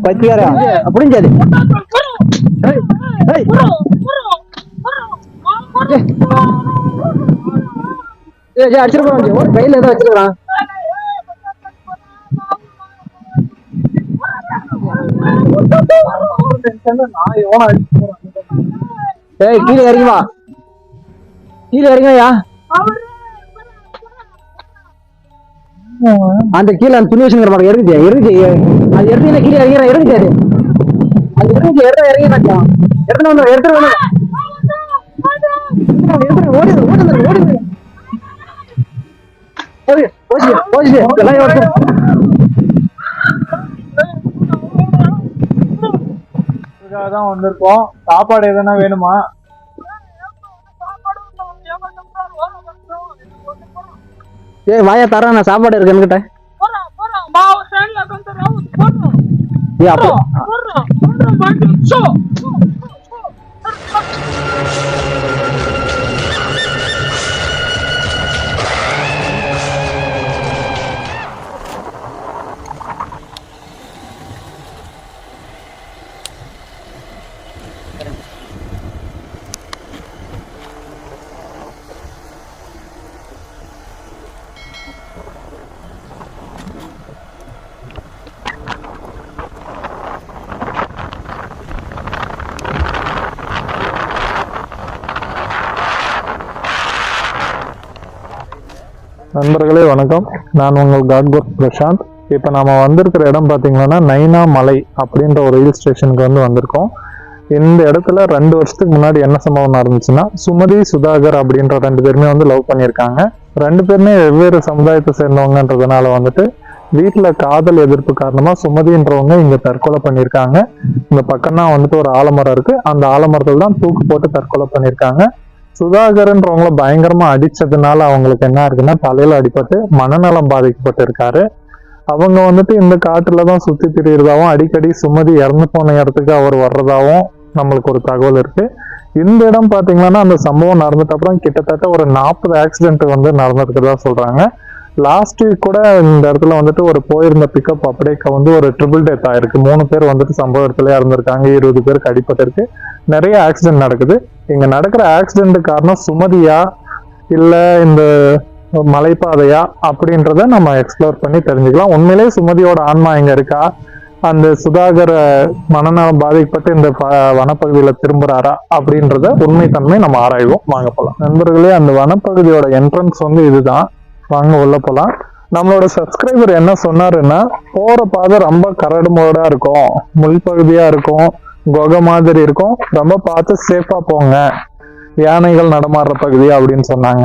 பத்தியாரா அப்படிஞ்சாது அடிச்சிருக்கோம் கையில ஏதோ வச்சிருக்கான். கீழே இறங்குவா, கீழே இறங்குயா. அந்த கீழே அந்த துணி வச்சுங்கிற மாதிரி இறங்குச்சு அது எடுத்து கீழே இறங்கிற இறங்குச்சு அது இறங்குச்சு இறங்கினாச்சா எடுத்துட்டு வந்து எடுத்துட்டு ஓடுது ஓடுது ஓடுது தான் வந்திருக்கோம். சாப்பாடு எதனா வேணுமா? ஏய் வாயா தர, நான் சாப்பாடு இருக்கு என்கிட்ட. நண்பர்களே வணக்கம், நான் உங்கள் காட்கோட் பிரசாந்த். இப்போ நம்ம வந்திருக்கிற இடம் பார்த்தீங்கன்னா நைனா மலை அப்படின்ற ஒரு ஹில் ஸ்டேஷனுக்கு வந்திருக்கோம். இந்த இடத்துல 2 வருஷத்துக்கு முன்னாடி என்ன சம்பவம் நடந்துச்சுன்னா, சுமதி சுதாகர் அப்படின்ற 2 பேருமே லவ் பண்ணியிருக்காங்க. 2 பேருமே வெவ்வேறு சமுதாயத்தை சேர்ந்தவங்கன்றதுனால வீட்டில் காதல் எதிர்ப்பு காரணமாக சுமதின்றவங்க இங்கே தற்கொலை பண்ணியிருக்காங்க. இந்த பக்கம் தான் ஒரு ஆலமரம் இருக்கு, அந்த ஆலமரத்தில் தான் தூக்கு போட்டு தற்கொலை பண்ணியிருக்காங்க. சுதாகர்ன்றவங்கள பயங்கரமா அடிச்சதுனால அவங்களுக்கு என்ன இருக்குன்னா, தலையில அடிபட்டு மனநலம் பாதிக்கப்பட்டு இருக்காரு. அவங்க இந்த காட்டுலதான் சுத்தி திரியிறதாவும், அடிக்கடி சுமதி இறந்து போன இடத்துக்கு அவர் வர்றதாவும் நம்மளுக்கு ஒரு தகவல் இருக்கு. இந்த இடம் பாத்தீங்கன்னா அந்த சம்பவம் நடந்துட்டு அப்புறம் கிட்டத்தட்ட ஒரு 40 ஆக்சிடென்ட் நடந்திருக்கிறதா சொல்றாங்க. லாஸ்ட் வீக் கூட இந்த இடத்துல ஒரு போயிருந்த பிக்கப் அப்படியே ஒரு ட்ரிபிள் டெத் ஆயிருக்கு. 3 பேர் சம்பவ இடத்துல இறந்துருக்காங்க, 20 பேருக்கு அடிபட்டு இருக்கு. நிறைய ஆக்சிடென்ட் நடக்குது. இங்க நடக்கிற ஆக்சிடென்ட் காரணம் சுமதியா இல்ல இந்த மலைப்பாதையா அப்படின்றத நம்ம எக்ஸ்ப்ளோர் பண்ணி தெரிஞ்சுக்கலாம். உண்மையிலேயே சுமதியோட ஆன்மா இங்க இருக்கா, அந்த சுதாகர மனநலம் பாதிக்கப்பட்டு இந்த வனப்பகுதியில திரும்புறாரா அப்படின்றத உண்மைத்தன்மை நம்ம ஆராய்வோம். வாங்க போலாம் நண்பர்களே. அந்த வனப்பகுதியோட என்ட்ரன்ஸ் இதுதான். வாங்க உள்ள போலாம். நம்மளோட சப்ஸ்கிரைபர் என்ன சொன்னாருன்னா, போற பாதை ரொம்ப கரடு முரடா இருக்கும், முள் பகுதியா இருக்கும், குகை மாதிரி இருக்கும், ரொம்ப பார்த்து சேஃபா போங்க, யானைகள் நடமாடுற பகுதி அப்படின்னு சொன்னாங்க.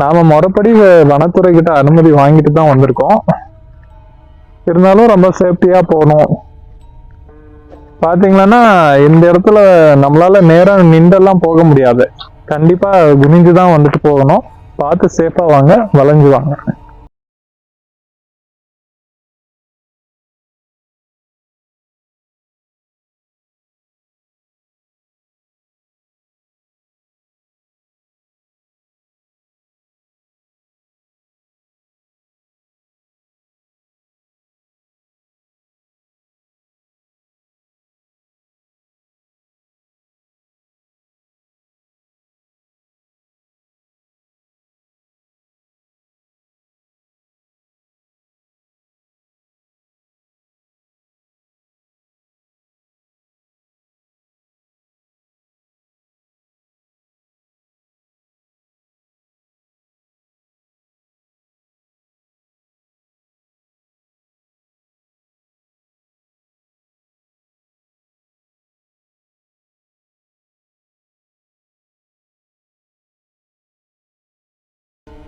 நாம முறைப்படி வனத்துறை கிட்ட அனுமதி வாங்கிட்டு தான் வந்திருக்கோம். இருந்தாலும் ரொம்ப சேஃப்டியா போகணும். பாத்தீங்கன்னா இந்த இடத்துல நம்மளால நேரம் நின்றெல்லாம் போக முடியாது, கண்டிப்பா குனிஞ்சுதான் போகணும். பார்த்து சேஃபா வாங்க, வளைஞ்சு வாங்க.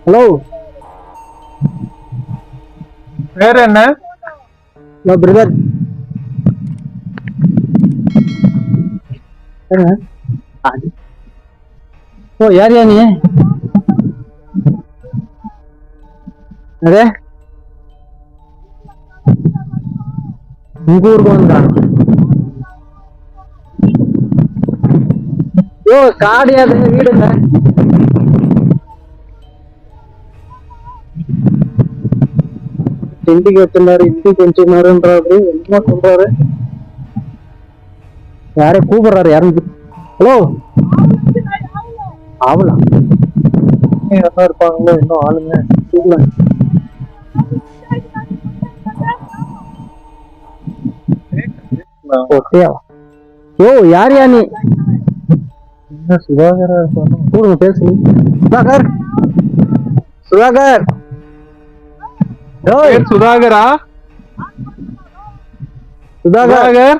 ஹலோ, வேற என்ன? பிரதர் ஓ யார் யா நீ? அதே உங்க ஊருக்கு வந்தான். ஓ காடியாது வீடுங்க. ஹிந்திக்கு வச்சிருந்தாரு, ஹிந்தி கொஞ்சம்ன்றாரு, என்ன சொல்றாரு? யாரையும் கூப்பிடுறாரு, யாரும். ஹலோ, ஆவலா யாரா இருப்பாங்களோ இன்னும் ஆளுங்க கூப்பிடல. யோ, யார் யா நீ? என்ன சுதாகரா இருப்பானோ? கூடுங்க, பேசுங்க. சுதாகர், சுதாகர். பேர் சுதாகரா? சுதாகர்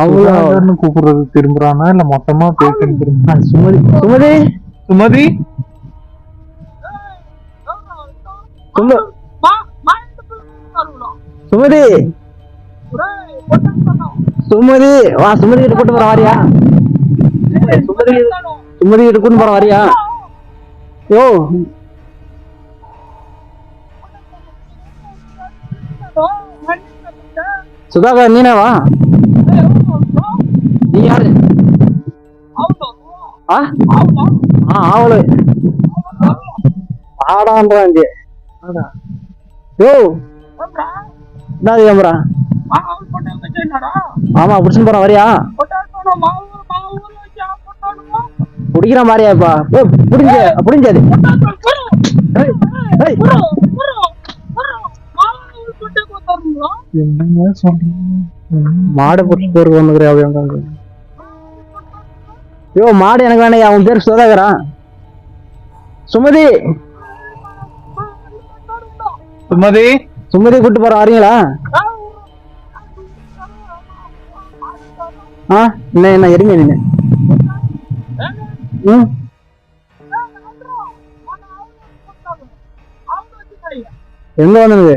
அவ்வளவு கூப்பிடுறது திரும்புறானா இல்ல மொத்தமா பேசுறது திரும்புறான்? சுமதி, சுமதி, சுமதி, சுமதி, சுமதி, வா, சுமதி கிட்ட கூட்டு போற வாரியா? சுமதி கிட்ட கூட்டு போற வாரியா? யோ, சுதாகர் நீனவா? நீ யாரு? ஆவலு ஆடான்றாங்க. யோ, என்ன கேமரா? ஆமா, புடிச்சுன்னு போறான் வரியா? குடிக்கிற மாதிரியா? இப்ப புடிஞ்ச புடிஞ்சாது. மாடு புடிச்சு பேர் வந்துக்கிறேன். யோ, மாடு எனக்கு வேணையா, அவன் பேர் சுதாகரா. சுமதி, சுமதி, சுமதி கூட்டு போற வரீங்களா? என்ன என்ன எரிங்க நீங்க? எங்க வந்தது?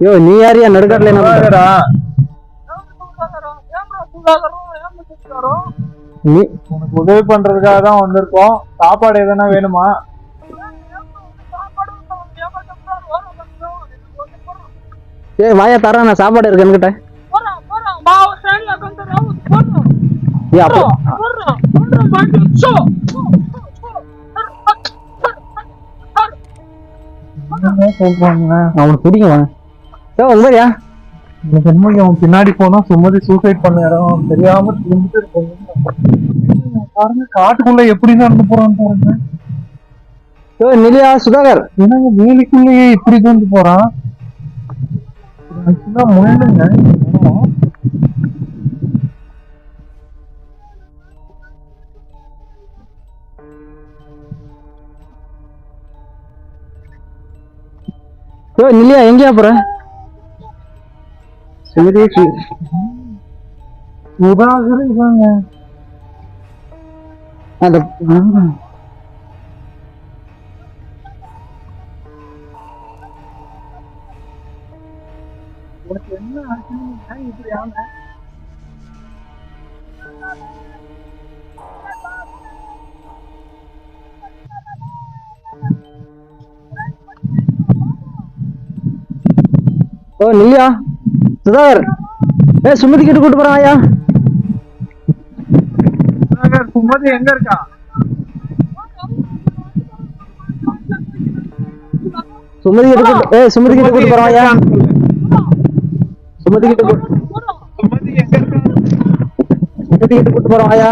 யோ, நீ யாரியா நடுக்காட்டுல? என்ன நீ உனக்கு உதவி பண்றதுக்காக தான் வந்திருக்கோம். சாப்பாடு எதனா வேணுமா? ஏய், வாயா தரேன், நான் சாப்பாடு இருக்கு என்கிட்ட. அவனுக்கு பிடிக்கும். உங்கயா அவன் பின்னாடி போனா சுமதி சூசைட் பண்ண இடம் தெரியாம திரும்பிட்டு இருப்பாங்க. பாருங்க, காட்டுக்குள்ள எப்படி நடந்து போறான்னு பாருங்க. நிலையா சுதாகர், என்னங்க வேலிக்குள்ளேயே இப்படி கொண்டு போறான்? முள்ளுங்க. நிலையா எங்கயா போற? சுதாகர் இவங்க அந்த உனக்கு என்ன ஆச்சுன்னு இப்படி ஆன? நில்லையா சுதாகர். சுமதி கிட்ட கூட்டு போறாயா? சுமதி எங்க இருக்கா? சுமதி கிட்ட சுமதி கிட்ட கூட்டு போறாயா? சுமதி கிட்ட சுமதி எங்க இருக்கா? சுமதி கிட்ட கூட்டு போறாயா?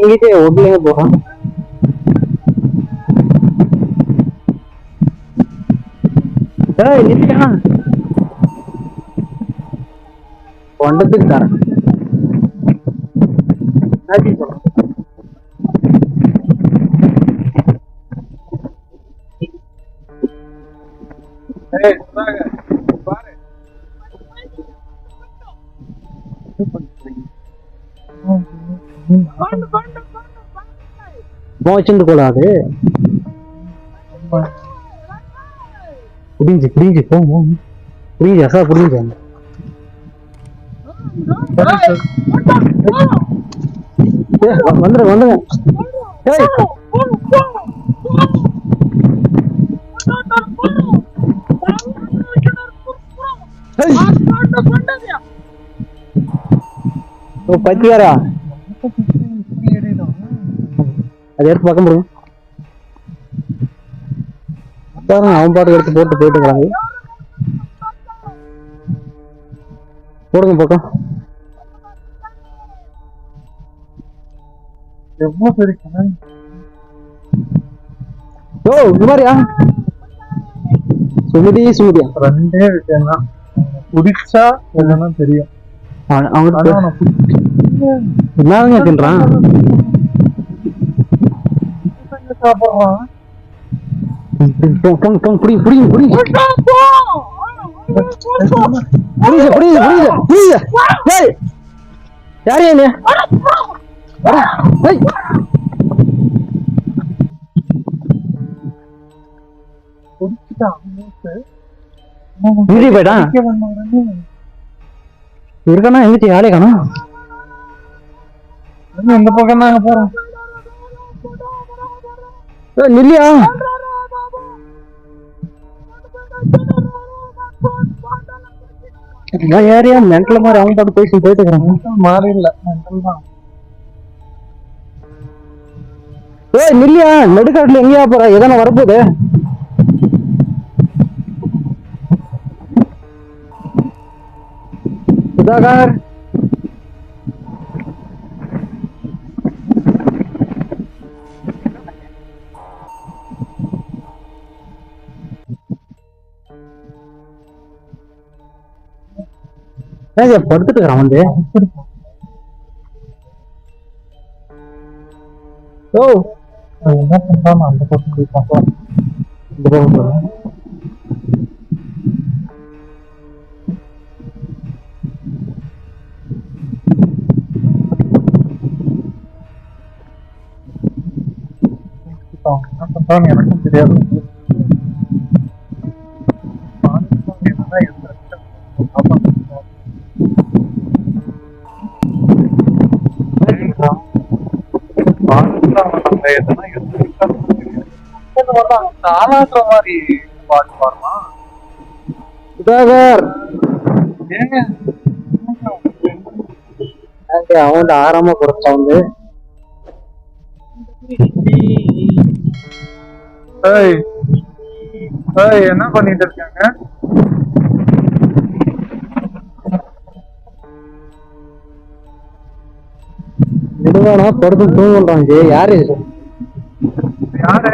இங்கிட்டே ஒட்டுலங்க போறான். கொண்டதுக்கு தரேன். மோச்சுண்டு கூடாது. புடிஞ்சு புடிஞ்சு புரியுது அசா புரியுது. வந்துடுங்க வந்துடுங்க. ஓ பத்தியாரா அது எடுத்து பக்கம் போடுங்க பாருங்க அவன் பாட்டு எடுத்து போட்டு போயிட்டு போடுங்க பக்கம் எவ்வளவு பெரிய ஓ இந்த மாதிரியா சுமதியா ரெண்டே விஷயம் தான் குடிச்சா என்னன்னா தெரியும் என்னங்க தின்றான் சாப்பிடுறான் யாரு போயிட்டான் இருக்கானா எங்க யாரே காணும் இந்த பக்கம் தாங்க போறோம் நில்லியா ஏரியா மென்டல் மாதிரி அவங்க பாட்டு பேசி போயிட்டு இருக்கிறாங்க மாறி இல்ல மென்டல் தான் ஏய் நில்லியா நடுக்காட்டுல எங்கேயா போற எதனா வரப்போகுது சுதாகர் படுத்துட்டு இருக்கிறான் வந்து ஓ என்ன பண்றான் அந்த பக்கம் போய் பார்க்கலாம் இந்த பக்கம் போறேன் என்ன பண்றான்னு எனக்கும் தெரியாது தாளாட்டுற மாதிரி பாட்டு பாருமா சுதாகர் ஏங்க அவன் ஆறாம குறைச்சா வந்து என்ன பண்ணிட்டு இருக்காங்க நிறுவனா படுத்து தூங்குறாங்க யாரு யாரு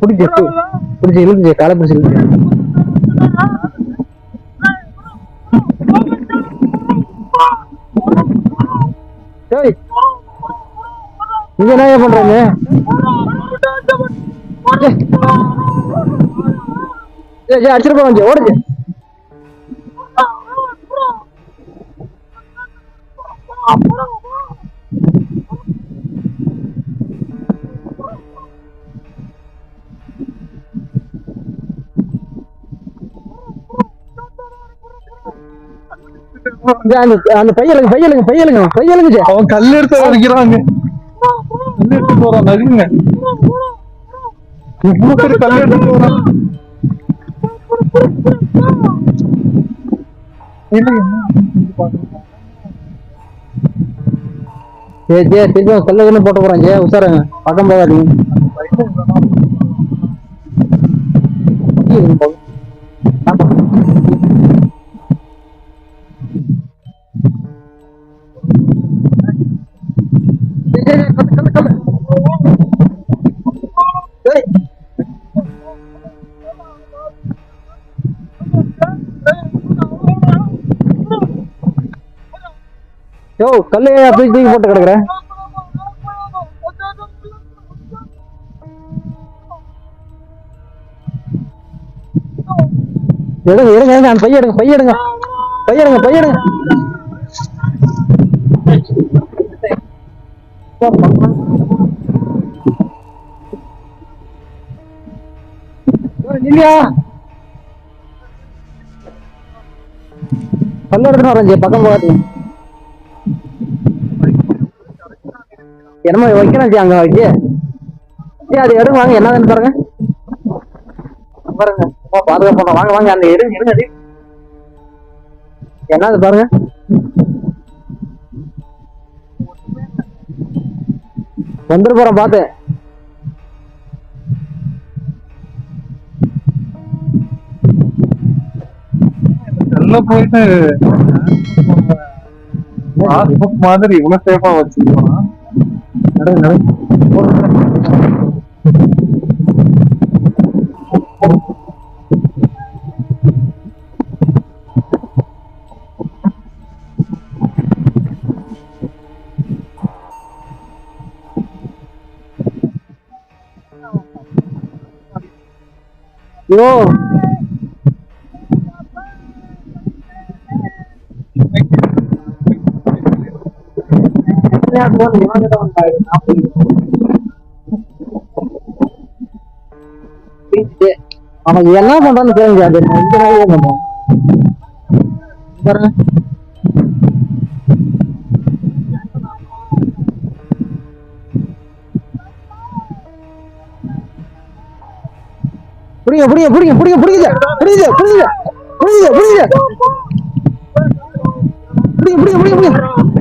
பிடிச்சி இழுந்துச்சு காலை பிடிச்சி இழுந்துச்சு நீங்க என்ன பண்றீங்க அடிச்சிட்டு போங்க ஓடுச்சு அந்த பையலுங்க அவன் கல் எடுத்து அடிக்கிறாங்க கல் எடுத்து போறான் நகுங்க இவ்வளவு பேர் கல் எடுத்து போறான் திருப்பி கல்ல போட்டு போறாங்க உசாருங்க பக்கம் போகாதீங்க யோ கல்லு தூக்கி போட்டு கிடக்குற எடுங்க அந்த பையெடுங்க இல்லையா கல்லு எடுத்துன்னு வரேன் பக்கம் போகாதீங்க என்னமோ வைக்கணும் அங்க வைக்க அது எடுங்க வாங்க என்னதுன்னு பாருங்க பாருங்க பாதுகாப்பு வாங்க அந்த எடுங்க என்னது பாருங்க. வந்துட்டு போறேன் பாத்து. உள்ள போயிட்டு பாஸ்புக் மாதிரி இவ்வளவு சேஃபா வச்சிருக்கோம். யோ அவன் என்ன பண்றான்னு கேளுங்க. அது இந்த மாதிரி பண்றான் பாருங்க. புடிங்க புடிங்க புடிங்க புடிங்க புடிங்க புடிங்க புடிங்க புடிங்க புடிங்க புடிங்க புடிங்க புடிங்க புடிங்க